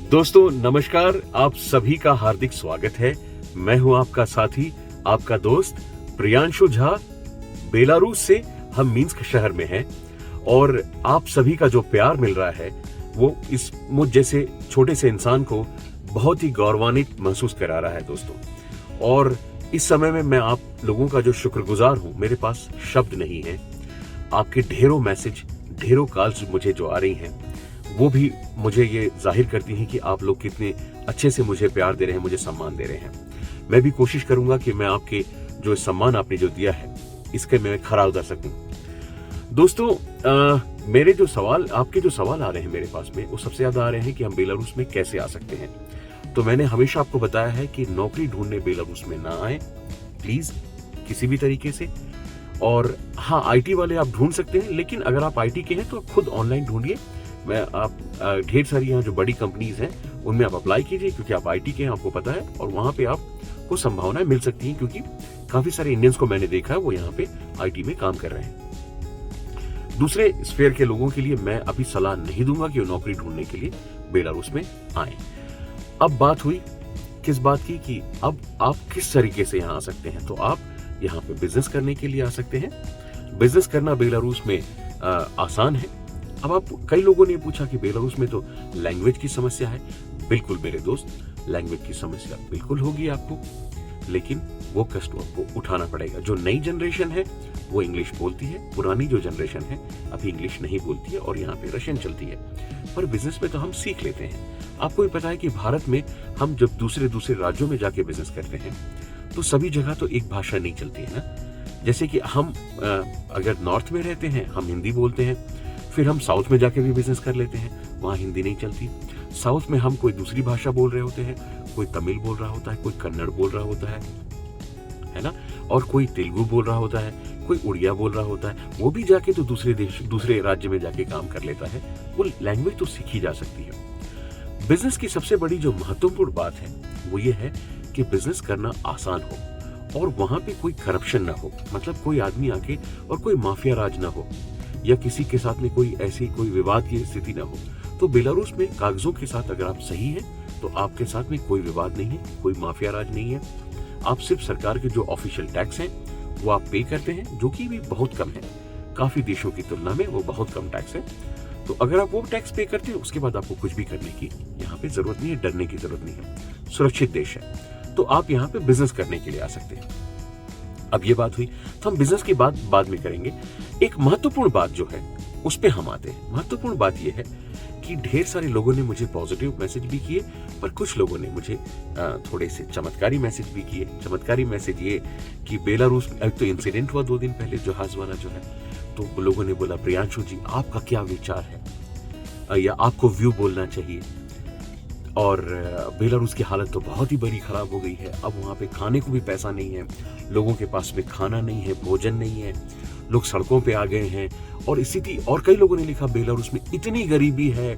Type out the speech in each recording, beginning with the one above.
दोस्तों नमस्कार, आप सभी का हार्दिक स्वागत है। मैं हूं आपका साथी, आपका दोस्त प्रियांशु झा। बेलारूस से हम मिन्स्क शहर में हैं और आप सभी का जो प्यार मिल रहा है वो इस मुझ जैसे छोटे से इंसान को बहुत ही गौरवान्वित महसूस करा रहा है दोस्तों। और इस समय में मैं आप लोगों का जो शुक्रगुजार हूं, मेरे पास शब्द नहीं है। आपके ढेरों मैसेज, ढेरों कॉल्स मुझे जो आ रही हैं वो भी मुझे ये जाहिर करती हैं कि आप लोग कितने अच्छे से मुझे प्यार दे रहे हैं, मुझे सम्मान दे रहे हैं। मैं भी कोशिश करूंगा कि मैं आपके जो सम्मान आपने जो दिया है इसके मैं खरा उतर सकूं। दोस्तों मेरे जो सवाल, आपके जो सवाल आ रहे हैं मेरे पास में, वो सबसे ज्यादा आ रहे हैं कि हम बेलारूस में कैसे आ सकते हैं। तो मैंने हमेशा आपको बताया है कि नौकरी ढूंढने बेलारूस में ना आए प्लीज, किसी भी तरीके से। और हाँ, आईटी वाले आप ढूंढ सकते हैं, लेकिन अगर आप आईटी के हैं तो खुद ऑनलाइन ढूंढिए। मैं आप ढेर सारी यहाँ जो बड़ी कंपनीज हैं उनमें आप अप्लाई कीजिए, क्योंकि आप आईटी के हैं, आपको पता है, और वहां पे आपको संभावनाएं मिल सकती हैं, क्योंकि काफी सारे इंडियंस को मैंने देखा है वो यहाँ पे आईटी में काम कर रहे हैं। दूसरे स्फेयर के लोगों के लिए मैं अभी सलाह नहीं दूंगा कि वो नौकरी ढूंढने के लिए बेलारूस में आए। अब बात हुई किस बात की कि अब आप किस तरीके से यहाँ आ सकते हैं। तो आप यहाँ पे बिजनेस करने के लिए आ सकते हैं। बिजनेस करना बेलारूस में आसान है। अब आप, कई लोगों ने पूछा कि बेलारूस में तो लैंग्वेज की समस्या है। बिल्कुल मेरे दोस्त, लैंग्वेज की समस्या बिल्कुल होगी आपको, लेकिन वो कष्ट आपको उठाना पड़ेगा। जो नई जनरेशन है वो इंग्लिश बोलती है, पुरानी जो जनरेशन है अभी इंग्लिश नहीं बोलती है और यहाँ पे रशियन चलती है। पर बिजनेस में तो हम सीख लेते हैं। आपको भी पता है कि भारत में हम जब दूसरे राज्यों में जाके बिजनेस करते हैं तो सभी जगह तो एक भाषा नहीं चलती है ना। जैसे कि हम अगर नॉर्थ में रहते हैं हम हिंदी बोलते हैं, फिर हम साउथ में जाके भी बिजनेस कर लेते हैं, वहां हिंदी नहीं चलती। साउथ में हम कोई दूसरी भाषा बोल रहे होते हैं, कोई तमिल बोल रहा होता है, कोई कन्नड़ बोल रहा होता है ना, और कोई तेलुगु बोल रहा होता है, कोई उड़िया बोल रहा होता है। वो भी जाके तो दूसरे राज्य में जाके काम कर लेता है। वो लैंग्वेज तो सीखी जा सकती है। बिजनेस की सबसे बड़ी जो महत्वपूर्ण बात है वो ये है कि बिजनेस करना आसान हो और वहां पे कोई करप्शन ना हो, मतलब कोई आदमी आके और कोई माफिया राज ना हो या किसी के साथ में कोई ऐसी कोई विवाद की स्थिति ना हो। तो बेलारूस में कागजों के साथ अगर आप सही हैं तो आपके साथ में कोई विवाद नहीं है, कोई माफिया राज नहीं है। आप सिर्फ सरकार के जो ऑफिशियल टैक्स हैं वो आप पे करते हैं, जो कि भी बहुत कम है, काफी देशों की तुलना में वो बहुत कम टैक्स है। तो अगर आप वो टैक्स पे करते हैं उसके बाद आपको कुछ भी करने की यहाँ पे जरूरत नहीं है, डरने की जरूरत नहीं है। सुरक्षित देश है, तो आप यहाँ पे बिजनेस करने के लिए आ सकते हैं। अब ये बात हुई, तो हम बिजनेस की बात बाद में करेंगे। एक महत्वपूर्ण बात जो है उस पे हम आते हैं। महत्वपूर्ण बात यह है कि ढेर सारे लोगों ने मुझे पॉजिटिव मैसेज भी किए, पर कुछ लोगों ने मुझे थोड़े से चमत्कारी मैसेज भी किए। चमत्कारी मैसेज ये कि बेलारूस में तो इंसिडेंट हुआ 2 दिन पहले, जहाज वाला जो है, तो लोगों ने बोला प्रियांशु जी आपका क्या विचार है, या आपको व्यू बोलना चाहिए। और बेलारूस की हालत तो बहुत ही बड़ी खराब हो गई है। अब वहां पे खाने को भी पैसा नहीं है, लोगों के पास में खाना नहीं है, भोजन नहीं है, लोग सड़कों पे आ गए हैं। और स्थिति, और कई लोगों ने लिखा बेलारूस में इतनी गरीबी है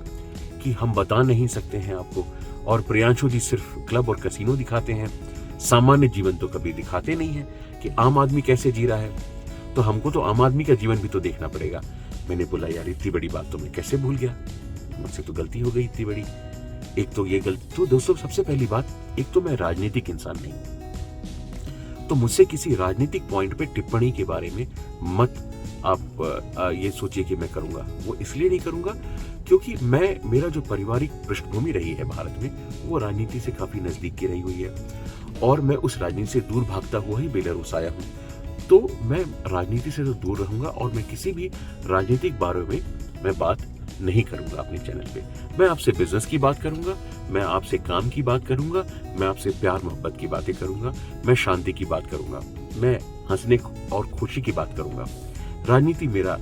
कि हम बता नहीं सकते हैं आपको। और प्रियांशु जी सिर्फ क्लब और कैसीनो दिखाते हैं, सामान्य जीवन तो कभी दिखाते नहीं है कि आम आदमी कैसे जी रहा है। तो हमको तो आम आदमी का जीवन भी तो देखना पड़ेगा। मैंने बोला यार इतनी बड़ी बात तो मैं कैसे भूल गया, मुझसे तो गलती हो गई इतनी बड़ी। एक तो ये गलती, तो दोस्तों सबसे पहली बात, एक तो मैं राजनीतिक इंसान नहीं, तो मुझसे किसी राजनीतिक पॉइंट पे टिप्पणी के बारे में मत आप ये सोचिए कि मैं करूंगा। वो इसलिए नहीं करूंगा क्योंकि मेरा जो पारिवारिक पृष्ठभूमि रही है भारत में वो राजनीति से काफी नजदीक की रही हुई है, और मैं उस राजनीति से दूर भागता हुआ ही बेलारूस आया हूँ। तो मैं राजनीति से तो दूर रहूंगा और मैं किसी भी राजनीतिक बारे में मैं बात नहीं करूंगा अपने चैनल पे। मैं आपसे बिजनेस की बात करूंगा, मैं आपसे काम की बात करूंगा, मैं आपसे प्यार मोहब्बत की बातें करूंगा, मैं शांति की बात करूंगा, मैं हंसने और खुशी की बात करूंगा। राजनीति मेरा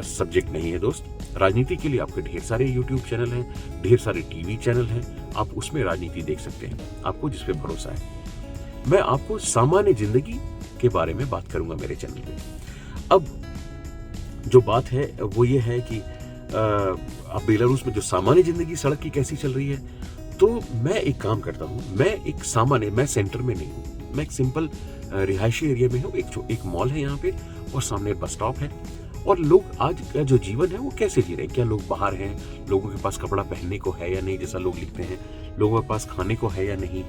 सब्जेक्ट नहीं है दोस्त। राजनीति के लिए आपके ढेर सारे यूट्यूब चैनल हैं, ढेर सारे टीवी चैनल हैं, आप उसमें राजनीति देख सकते हैं, आपको जिस पे भरोसा है। मैं आपको सामान्य जिंदगी के बारे में बात करूंगा मेरे चैनल पे। अब जो बात है वो ये है कि अब बेलारूस में जो सामान्य जिंदगी सड़क की कैसी चल रही है, तो मैं एक काम करता हूँ, मैं सेंटर में नहीं हूँ, मैं एक सिंपल रिहायशी एरिया में हूँ। एक मॉल है यहाँ पे और सामने बस स्टॉप है। और लोग आज का जो जीवन है वो कैसे जी रहे हैं, क्या लोग बाहर हैं, लोगों के पास कपड़ा पहनने को है या नहीं, जैसा लोग लिखते हैं, लोगों के पास खाने को है या नहीं,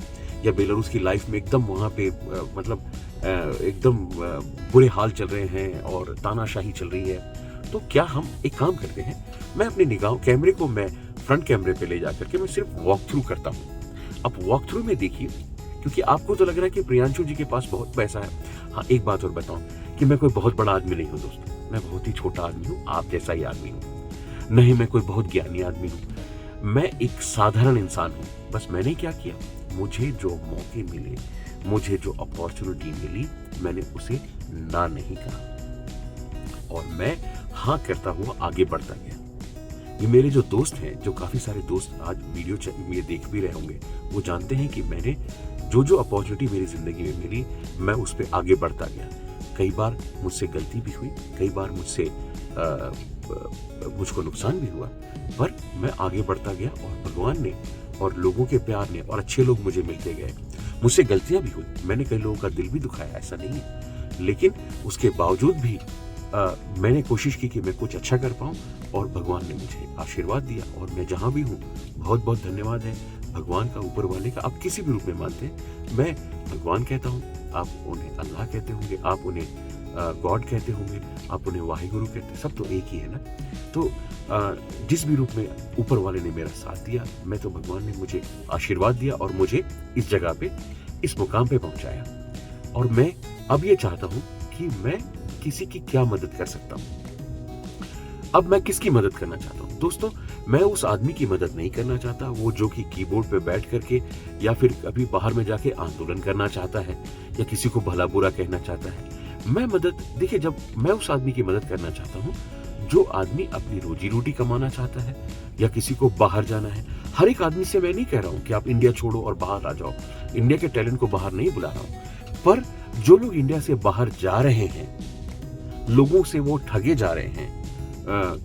या बेलारूस की लाइफ में एकदम वहाँ पे एकदम बुरे हाल चल रहे हैं और तानाशाही चल रही है। तो क्या हम एक काम करते हैं, मैं अपने निगाह कैमरे को मैं फ्रंट कैमरे पे ले जाकर के मैं सिर्फ वॉक थ्रू करता हूँ। अब वॉक थ्रू में देखिए, क्योंकि आपको तो लग रहा है कि प्रियांशु जी के पास बहुत पैसा है। हाँ, एक बात और बताऊं कि मैं कोई बहुत बड़ा आदमी नहीं हूँ दोस्तों, मैं बहुत ही छोटा आदमी हूँ, आप जैसा ही आदमी हूँ। नहीं मैं कोई बहुत ज्ञानी आदमी हूँ, मैं एक साधारण इंसान हूँ। बस मैंने क्या किया, मुझे जो मौके मिले, मुझे जो अपॉर्चुनिटी मिली, मैंने उसे ना नहीं कहा और मैं हाँ करता हुआ आगे बढ़ता गया। ये मेरे जो दोस्त हैं, जो काफी सारे दोस्त आज वीडियो में देख भी रहे होंगे, वो जानते हैं कि मैंने जो अपॉर्चुनिटी मेरी जिंदगी में मिली, मैं उस पर आगे बढ़ता गया। कई बार मुझसे गलती भी हुई, कई बार मुझको नुकसान भी हुआ, पर मैं आगे बढ़ता गया और भगवान ने और लोगों के प्यार ने और अच्छे लोग मुझे मिलते गए। मुझसे गलतियां भी हुई, मैंने कई लोगों का दिल भी दुखाया, ऐसा नहीं है, लेकिन उसके बावजूद भी मैंने कोशिश की कि मैं कुछ अच्छा कर पाऊं और भगवान ने मुझे आशीर्वाद दिया। और मैं जहां भी हूं, बहुत बहुत धन्यवाद है भगवान का, ऊपर वाले का। आप किसी भी रूप में मानते हैं, मैं भगवान कहता हूं, आप उन्हें अल्लाह कहते होंगे, आप उन्हें गॉड कहते होंगे, आप उन्हें वाहिगुरु कहते हैं, सब तो एक ही है ना। तो जिस भी रूप में ऊपर वाले ने मेरा साथ दिया, मैं तो भगवान ने मुझे आशीर्वाद दिया और मुझे इस जगह पे, इस मुकाम पे पहुंचाया। और मैं अब ये चाहता हूं कि मैं किसी की क्या मदद कर सकता हूं। अब मैं किसकी मदद करना चाहता हूं दोस्तों, मैं उस आदमी की मदद नहीं करना चाहता वो जो कि कीबोर्ड पे बैठ करके या फिर कभी बाहर में जाके आंदोलन करना चाहता है या किसी को भला बुरा कहना चाहता है। मैं मदद, देखिए, जब मैं उस आदमी की मदद करना चाहता हूं जो आदमी अपनी रोजी रोटी कमाना चाहता है या किसी को बाहर जाना है। हर एक आदमी से मैं नहीं कह रहा हूं कि आप इंडिया छोड़ो और बाहर आ जाओ, इंडिया के टैलेंट को बाहर नहीं बुला रहा हूं, पर जो लोग इंडिया से बाहर जा रहे हैं, लोगों से वो ठगे जा रहे हैं,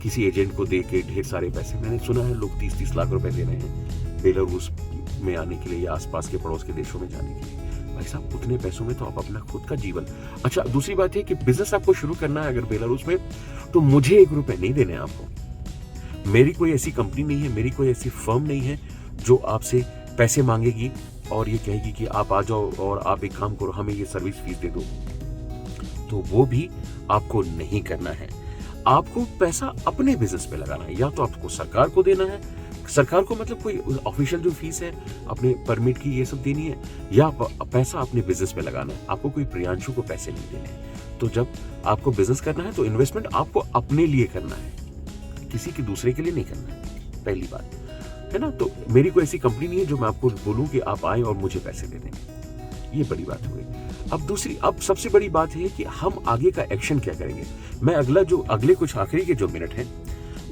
किसी एजेंट को दे के ढेर सारे पैसे, मैंने सुना है लोग 30-30 लाख रुपए दे रहे हैं बेलारूस में आने के लिए या आसपास के पड़ोस के देशों में जाने के लिए। भाई साहब, उतने पैसों में तो आप अपना खुद का जीवन, अच्छा दूसरी बात है कि बिजनेस आपको शुरू करना है अगर बेलारूस में, तो मुझे 1 रुपए नहीं देने आपको। मेरी कोई ऐसी कंपनी नहीं है, मेरी कोई ऐसी फर्म नहीं है जो आपसे पैसे मांगेगी और ये कहेगी कि आप आ जाओ और आप एक काम करो, हमें ये सर्विस फीस दे दो। तो वो भी आपको नहीं करना है। आपको पैसा अपने बिजनेस पे लगाना है, या तो आपको सरकार को देना है, सरकार को मतलब कोई ऑफिशियल जो फीस है अपने परमिट की ये सब देनी है, या पैसा अपने बिजनेस पे लगाना है। आपको कोई प्रियांशु को पैसे नहीं देने हैं। तो जब आपको बिजनेस करना है तो इन्वेस्टमेंट आपको अपने लिए करना है, किसी के दूसरे के लिए नहीं करना है, पहली बात है ना। तो मेरी कोई ऐसी कंपनी नहीं है जो मैं आपको बोलूं कि आप आए और मुझे पैसे दे दें, ये बड़ी बात हुई। अब सबसे बड़ी बात है कि हम आगे का एक्शन क्या करेंगे। मैं अगले कुछ आखिरी के जो मिनट हैं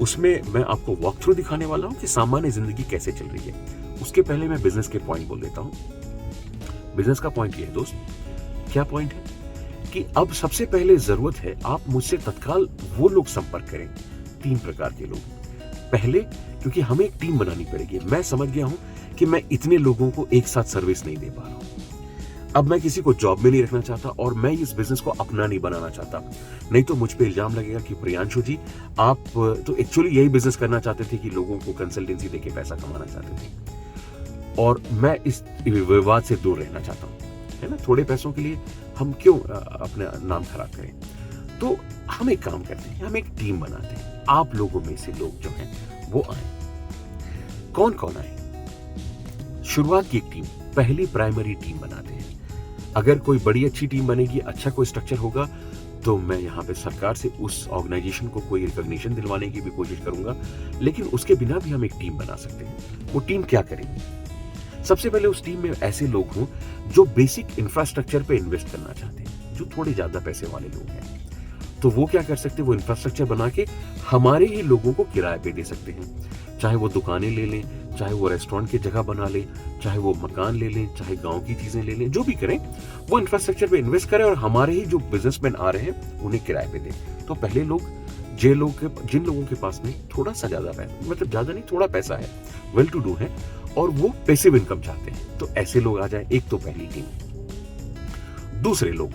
उसमें मैं आपको वॉक थ्रू दिखाने वाला हूं कि सामान्य जिंदगी कैसे चल रही है। उसके पहले मैं बिजनेस के पॉइंट बोल देता हूं। बिजनेस का पॉइंट ये है दोस्त, क्या पॉइंट है कि अब सबसे पहले जरूरत है आप मुझसे तत्काल वो लोग संपर्क करें, 3 प्रकार के लोग। पहले, क्योंकि हमें एक टीम बनानी पड़ेगी। मैं समझ गया हूं कि मैं इतने लोगों को एक साथ सर्विस नहीं दे पा रहा हूं। अब मैं किसी को जॉब में नहीं रखना चाहता और मैं इस बिजनेस को अपना नहीं बनाना चाहता, नहीं तो मुझ पे इल्जाम लगेगा कि प्रियांशु जी आप तो एक्चुअली यही बिजनेस करना चाहते थे कि लोगों को कंसल्टेंसी देके पैसा कमाना चाहते थे, और मैं इस विवाद से दूर रहना चाहता हूं, है ना। थोड़े पैसों के लिए हम क्यों अपना नाम खराब करें। तो हम एक काम करते हैं, हम एक टीम बनाते हैं। आप लोगों में से लोग जो हैं वो आए। कौन कौन आए? शुरुआत की एक टीम, पहली प्राइमरी टीम बनाते हैं। अगर कोई बड़ी अच्छी टीम बनेगी, अच्छा कोई स्ट्रक्चर होगा, तो मैं यहाँ पे सरकार से उस ऑर्गेनाइजेशन को कोई रिकॉग्निशन दिलवाने की भी कोशिश करूंगा, लेकिन उसके बिना भी हम एक टीम बना सकते हैं। वो टीम क्या करेगी? सबसे पहले उस टीम में ऐसे लोग हों जो बेसिक इंफ्रास्ट्रक्चर पे इन्वेस्ट करना चाहते हैं, जो थोड़े ज्यादा पैसे वाले लोग हैं। तो वो क्या कर सकते हैं, वो इंफ्रास्ट्रक्चर बना के हमारे ही लोगों को किराए पे दे सकते हैं। चाहे वो दुकानें ले लें, चाहे वो रेस्टोरेंट की जगह बना ले, चाहे वो मकान ले लें, चाहे गांव की चीजें ले लें, जो भी करें वो इंफ्रास्ट्रक्चर पे इन्वेस्ट करें और हमारे ही जो बिजनेसमैन आ रहे हैं उन्हें किराए पे दें। तो पहले लोग, जिन लोगों के पास में थोड़ा सा ज्यादा पैसा, मतलब ज्यादा नहीं, थोड़ा पैसा है, वेल टू डू है और वो पैसिव इनकम चाहते हैं, तो ऐसे लोग आ जाए। एक तो पहली टीम। दूसरे लोग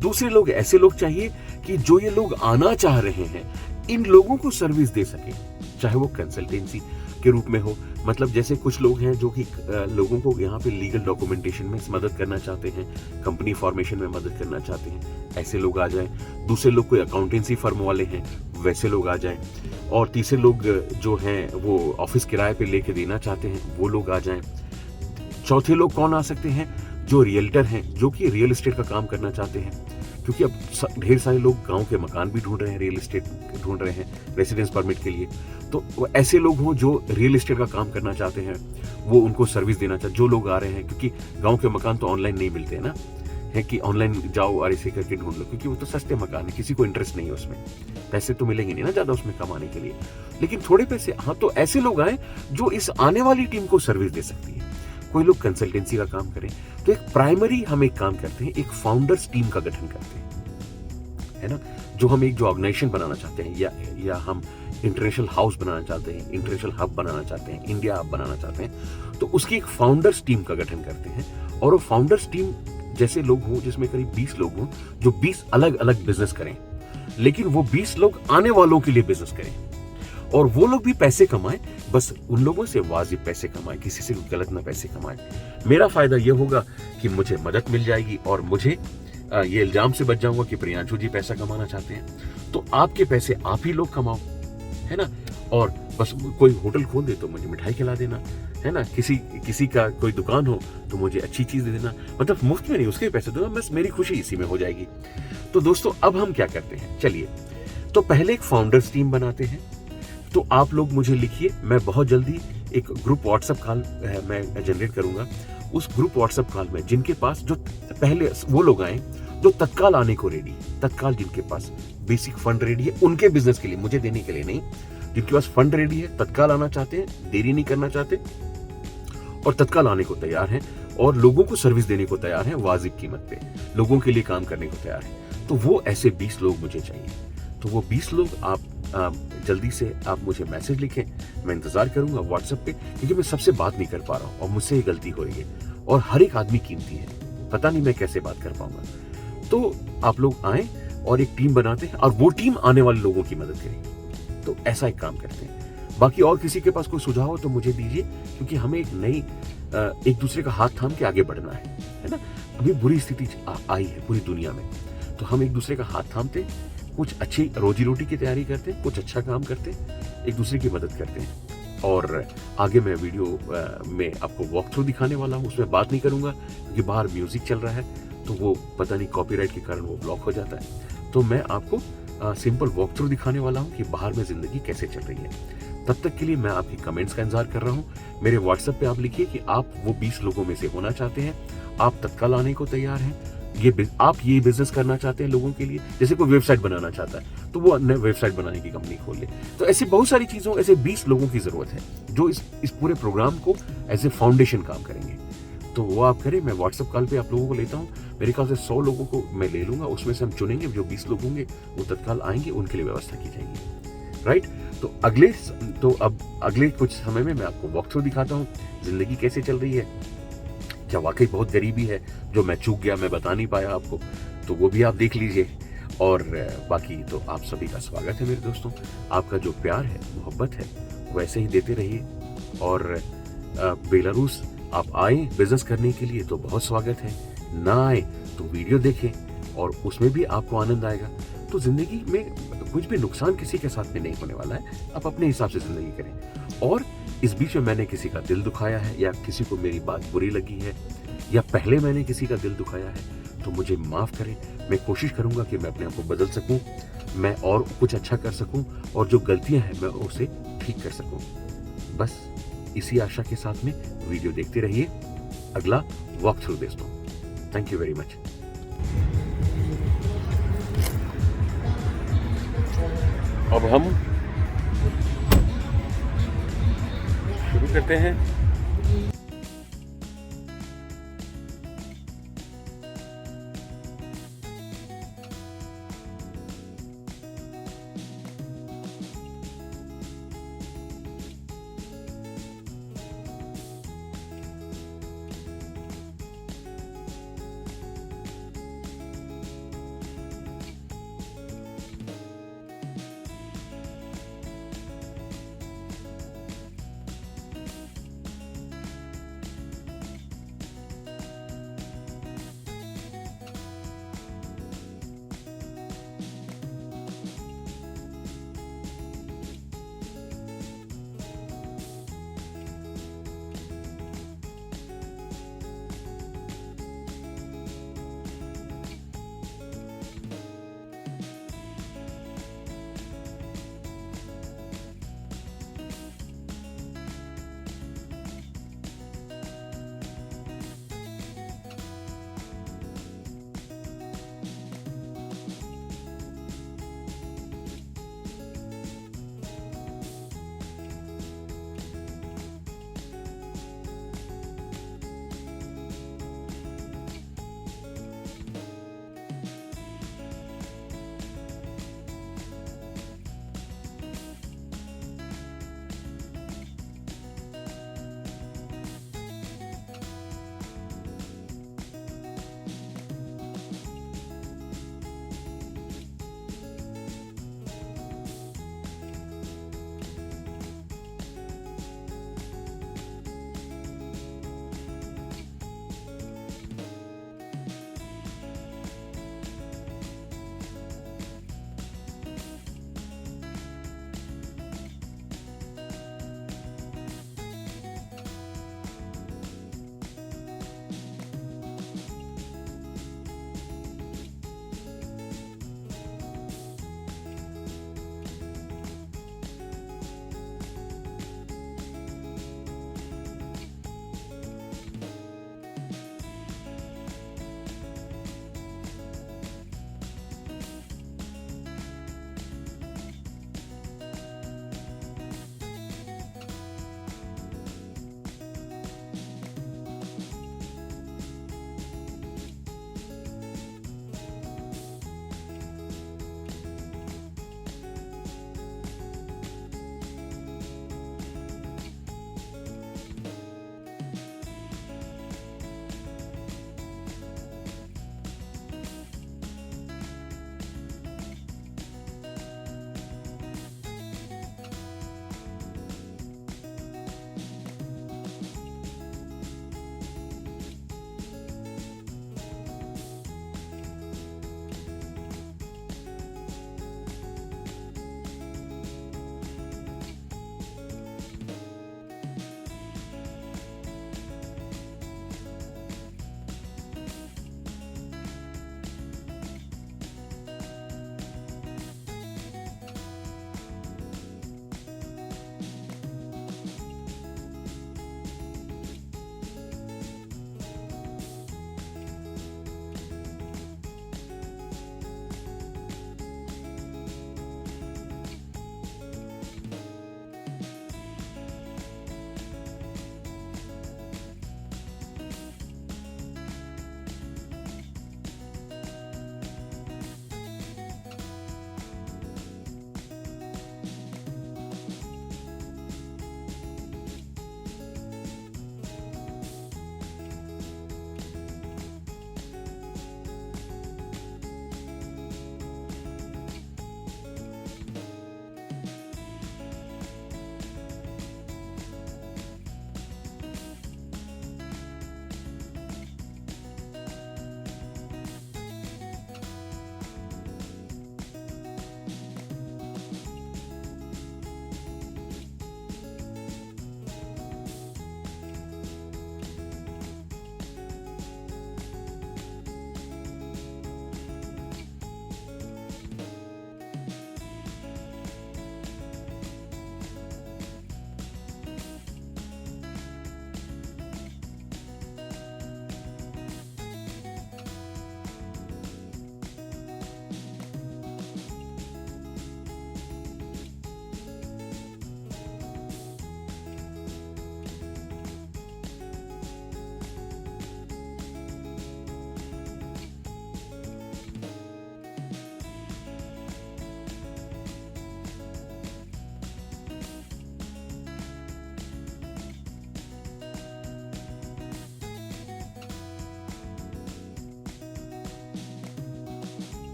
दूसरे लोग ऐसे लोग चाहिए कि जो ये लोग आना चाह रहे हैं इन लोगों को सर्विस दे सके, चाहे वो कंसल्टेंसी के रूप में हो। मतलब जैसे कुछ लोग हैं जो कि लोगों को यहाँ पे लीगल डॉक्यूमेंटेशन में मदद करना चाहते हैं, कंपनी फॉर्मेशन में मदद करना चाहते हैं, ऐसे लोग आ जाएं। दूसरे लोग कोई अकाउंटेंसी फर्म वाले हैं, वैसे लोग आ जाएं। और तीसरे लोग जो हैं वो ऑफिस किराए पे लेके देना चाहते हैं, वो लोग आ जाएं। चौथे लोग कौन आ सकते हैं? जो रियल्टर हैं, जो कि रियल एस्टेट का काम करना चाहते हैं, क्योंकि अब ढेर सारे लोग गांव के मकान भी ढूंढ रहे हैं, रियल एस्टेट ढूंढ रहे हैं रेसिडेंस परमिट के लिए। तो ऐसे लोग हो जो रियल एस्टेट का काम करना चाहते हैं, वो उनको सर्विस देना चाहते, जो लोग आ रहे हैं, क्योंकि गांव के मकान तो ऑनलाइन नहीं मिलते हैं ना, है कि ऑनलाइन जाओ और ऐसे करके ढूंढ लो, क्योंकि वो तो सस्ते मकान है, किसी को इंटरेस्ट नहीं है उसमें, पैसे तो मिलेंगे नहीं ना ज्यादा उसमें कमाने के लिए, लेकिन थोड़े पैसे। हाँ, तो ऐसे लोग आए जो इस आने वाली टीम को सर्विस दे सकती है। कोई लोग कंसल्टेंसी का काम करें। तो एक प्राइमरी हम एक काम करते हैं, एक फाउंडर्स टीम का गठन करते हैं, है ना। जो हम एक जो ऑर्गेनाइजेशन बनाना चाहते हैं, या हम इंटरनेशनल हाउस बनाना चाहते हैं, इंटरनेशनल हब बनाना चाहते हैं, इंडिया हब बनाना चाहते हैं, तो उसकी एक फाउंडर्स टीम का गठन करते हैं। और वो फाउंडर्स टीम जैसे लोग हों, जिसमें करीब 20 लोग हों, जो 20 अलग अलग बिजनेस करें, लेकिन वो 20 लोग आने वालों के लिए बिजनेस करें, और वो लोग भी पैसे कमाएं, बस उन लोगों से वाजिब पैसे कमाएं, किसी से गलत ना पैसे कमाएं। मेरा फायदा यह होगा कि मुझे मदद मिल जाएगी, और मुझे ये इल्जाम से बच जाऊंगा कि प्रियांशु जी पैसा कमाना चाहते हैं, तो आपके पैसे आप ही लोग कमाओ, है ना। और बस कोई होटल खोल दे तो मुझे मिठाई खिला देना, है ना। किसी का कोई दुकान हो तो मुझे अच्छी चीज दे देना, मतलब मुफ्त में नहीं, उसके पैसे दूंगा, बस मेरी खुशी इसी में हो जाएगी। तो दोस्तों, अब हम क्या करते हैं, चलिए, तो पहले एक फाउंडर्स टीम बनाते हैं। तो आप लोग मुझे लिखिए, मैं बहुत जल्दी एक ग्रुप व्हाट्सएप कॉल मैं जनरेट करूंगा। उस ग्रुप व्हाट्सएप कॉल में जिनके पास, जो पहले वो लोग आए जो तत्काल आने को रेडी, तत्काल जिनके पास बेसिक फंड रेडी है उनके बिजनेस के लिए, मुझे देने के लिए नहीं, जिनके पास फंड रेडी है, तत्काल आना चाहते हैं, देरी नहीं करना चाहते, और तत्काल आने को तैयार हैं, और लोगों को सर्विस देने को तैयार हैं वाजिब कीमत पे, लोगों के लिए काम करने को तैयार हैं। तो वो ऐसे 20 लोग मुझे चाहिए। तो वो 20 लोग आप जल्दी से आप मुझे मैसेज लिखें, मैं इंतजार करूंगा व्हाट्सएप पे, क्योंकि मैं सबसे बात नहीं कर पा रहा हूँ और मुझसे ही गलती हो रही है, और हर एक आदमी कीमती है, पता नहीं मैं कैसे बात कर पाऊंगा। तो आप लोग आए और एक टीम बनाते हैं, और वो टीम आने वाले लोगों की मदद करेगी। तो ऐसा एक काम करते हैं। बाकी और किसी के पास कोई सुझाव हो तो मुझे दीजिए, क्योंकि हमें एक नई एक दूसरे का हाथ थाम के आगे बढ़ना है ना। अभी बुरी स्थिति आई है पूरी दुनिया में, तो हम एक दूसरे का हाथ थामते, कुछ अच्छी रोजी रोटी की तैयारी करते, कुछ अच्छा काम करते, एक दूसरे की मदद करते हैं। और आगे मैं वीडियो में आपको वॉक थ्रू दिखाने वाला हूँ, उसमें बात नहीं करूंगा क्योंकि बाहर म्यूजिक चल रहा है, तो वो पता नहीं कॉपीराइट के कारण वो ब्लॉक हो जाता है। तो मैं आपको सिंपल वॉक थ्रू दिखाने वाला हूँ कि बाहर में जिंदगी कैसे चल रही है। तब तक के लिए मैं आपकी कमेंट्स का इंतजार कर रहा हूँ। मेरे व्हाट्सएप पे आप लिखिए कि आप वो 20 लोगों में से होना चाहते हैं, आप तत्काल आने को तैयार हैं, आप ये बिजनेस करना चाहते हैं लोगों के लिए। जैसे कोई वेबसाइट बनाना चाहता है तो वो वेबसाइट बनाने की कंपनी खोल ले। तो ऐसी बहुत सारी चीजों, ऐसे 20 लोगों की जरूरत है जो इस पूरे प्रोग्राम को एज ए फाउंडेशन काम करेंगे। तो वो आप करें, मैं व्हाट्सएप कॉल पे आप लोगों को लेता हूँ। मेरे ख्याल से 100 लोगों को मैं ले लूंगा, उसमें से हम चुनेंगे, जो 20 लोग होंगे वो तत्काल आएंगे, उनके लिए व्यवस्था की जाएगी। राइट। तो अब अगले कुछ समय में मैं आपको वॉक थ्रू दिखाता हूँ, जिंदगी कैसे चल रही है, क्या वाकई बहुत गरीबी है जो मैं चूक गया, मैं बता नहीं पाया आपको, तो वो भी आप देख लीजिए। और बाकी तो आप सभी का स्वागत है मेरे दोस्तों। आपका जो प्यार है, मोहब्बत है, वैसे ही देते रहिए। और बेलारूस आप आए बिजनेस करने के लिए तो बहुत स्वागत है, ना आए तो वीडियो देखें और उसमें भी आपको आनंद आएगा। तो जिंदगी में कुछ भी नुकसान किसी के साथ में नहीं होने वाला है, आप अपने हिसाब से जिंदगी करें। और इस बीच में मैंने किसी का दिल दुखाया है, या किसी को मेरी बात बुरी लगी है, या पहले मैंने किसी का दिल दुखाया है, तो मुझे माफ करें। मैं कोशिश करूंगा कि मैं अपने आप को बदल सकूं, मैं और कुछ अच्छा कर सकूं, और जो गलतियां हैं मैं उसे ठीक कर सकूं। बस इसी आशा के साथ में वीडियो देखते रहिए। अगला वॉक थ्रू दोस्तों। Thank you very much. अब हम शुरू करते हैं।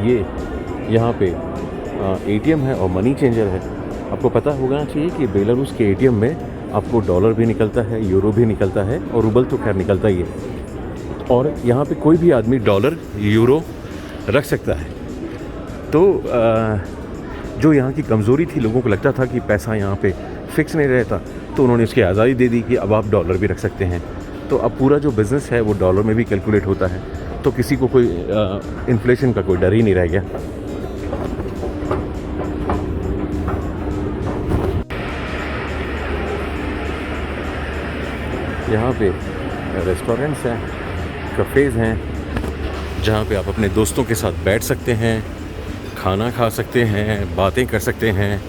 ये यहाँ पे एटीएम है और मनी चेंजर है। आपको पता होना चाहिए कि बेलारूस के एटीएम में आपको डॉलर भी निकलता है, यूरो भी निकलता है और रूबल तो खैर निकलता ही है। और यहाँ पे कोई भी आदमी डॉलर यूरो रख सकता है। तो जो यहाँ की कमज़ोरी थी, लोगों को लगता था कि पैसा यहाँ पे फिक्स नहीं रहता, तो उन्होंने उसकी आज़ादी दे दी कि अब आप डॉलर भी रख सकते हैं। तो अब पूरा जो बिज़नेस है वो डॉलर में भी कैलकुलेट होता है, तो किसी को कोई इन्फ्लेशन का कोई डर ही नहीं रह गया। यहाँ पे रेस्टोरेंट्स हैं, कैफ़ेज़ हैं, जहाँ पे आप अपने दोस्तों के साथ बैठ सकते हैं, खाना खा सकते हैं, बातें कर सकते हैं।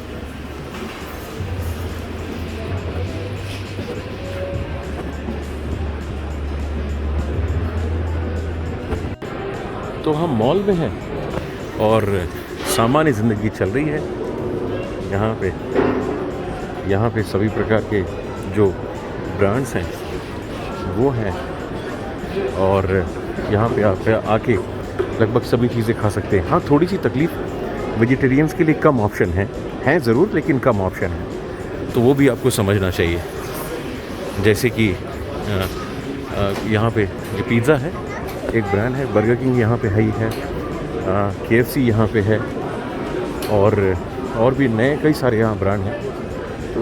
तो हम मॉल में हैं और सामान्य ज़िंदगी चल रही है। यहाँ पे सभी प्रकार के जो ब्रांड्स हैं वो हैं और यहाँ पे आप आके लगभग सभी चीज़ें खा सकते हैं। हाँ, थोड़ी सी तकलीफ़ वेजिटेरियंस के लिए कम ऑप्शन हैं ज़रूर, लेकिन कम ऑप्शन है, तो वो भी आपको समझना चाहिए। जैसे कि यहाँ पे जो पिज़्ज़ा है एक ब्रांड है, बर्गर किंग यहाँ पे ही है, KFC यहाँ पे है और भी नए कई सारे यहाँ ब्रांड हैं। तो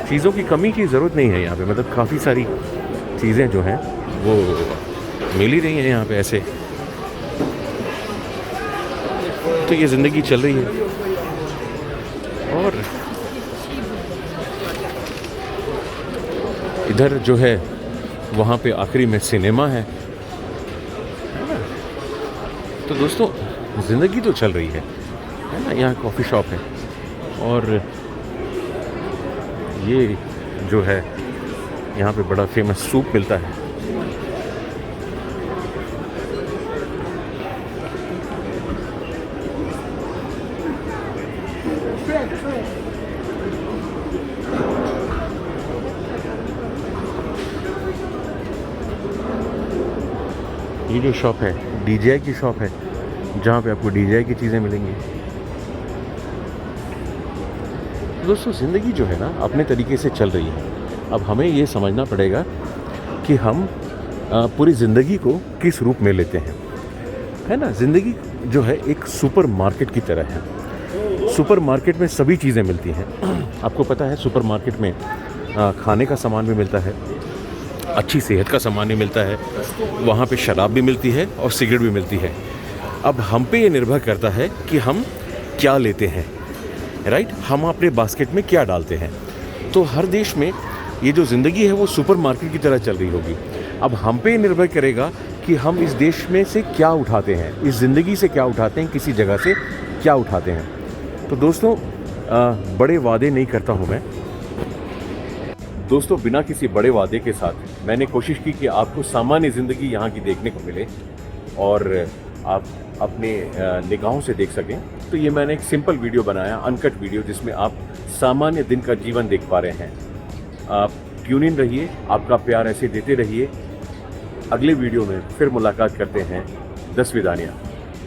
चीज़ों की कमी की ज़रूरत नहीं है यहाँ पे, मतलब काफ़ी सारी चीज़ें जो हैं वो मिल ही रही हैं यहाँ पे ऐसे। तो ये ज़िंदगी चल रही है। और इधर जो है वहाँ पे आखिरी में सिनेमा है ना। तो दोस्तों ज़िंदगी तो चल रही है ना। यहाँ कॉफ़ी शॉप है और ये जो है यहाँ पे बड़ा फेमस सूप मिलता है। ये जो शॉप है DJI की शॉप है, जहाँ पे आपको DJI की चीज़ें मिलेंगी। दोस्तों ज़िंदगी जो है ना अपने तरीके से चल रही है। अब हमें ये समझना पड़ेगा कि हम पूरी ज़िंदगी को किस रूप में लेते हैं, है ना। ज़िंदगी जो है एक सुपर मार्केट की तरह है। सुपर मार्केट में सभी चीज़ें मिलती हैं। आपको पता है सुपर मार्केट में खाने का सामान भी मिलता है, अच्छी सेहत का सामान भी मिलता है, वहाँ पे शराब भी मिलती है और सिगरेट भी मिलती है। अब हम पे ये निर्भर करता है कि हम क्या लेते हैं, राइट। हम अपने बास्केट में क्या डालते हैं। तो हर देश में ये जो ज़िंदगी है वो सुपर मार्केट की तरह चल रही होगी। अब हम पे निर्भर करेगा कि हम इस देश में से क्या उठाते हैं, इस ज़िंदगी से क्या उठाते हैं, किसी जगह से क्या उठाते हैं। तो दोस्तों बड़े वादे नहीं करता हूँ मैं। दोस्तों बिना किसी बड़े वादे के साथ मैंने कोशिश की कि आपको सामान्य ज़िंदगी यहाँ की देखने को मिले और आप अपने निगाहों से देख सकें। तो ये मैंने एक सिंपल वीडियो बनाया, अनकट वीडियो, जिसमें आप सामान्य दिन का जीवन देख पा रहे हैं। आप ट्यून इन रहिए, आपका प्यार ऐसे देते रहिए। अगले वीडियो में फिर मुलाकात करते हैं। 10 विदानियाँ।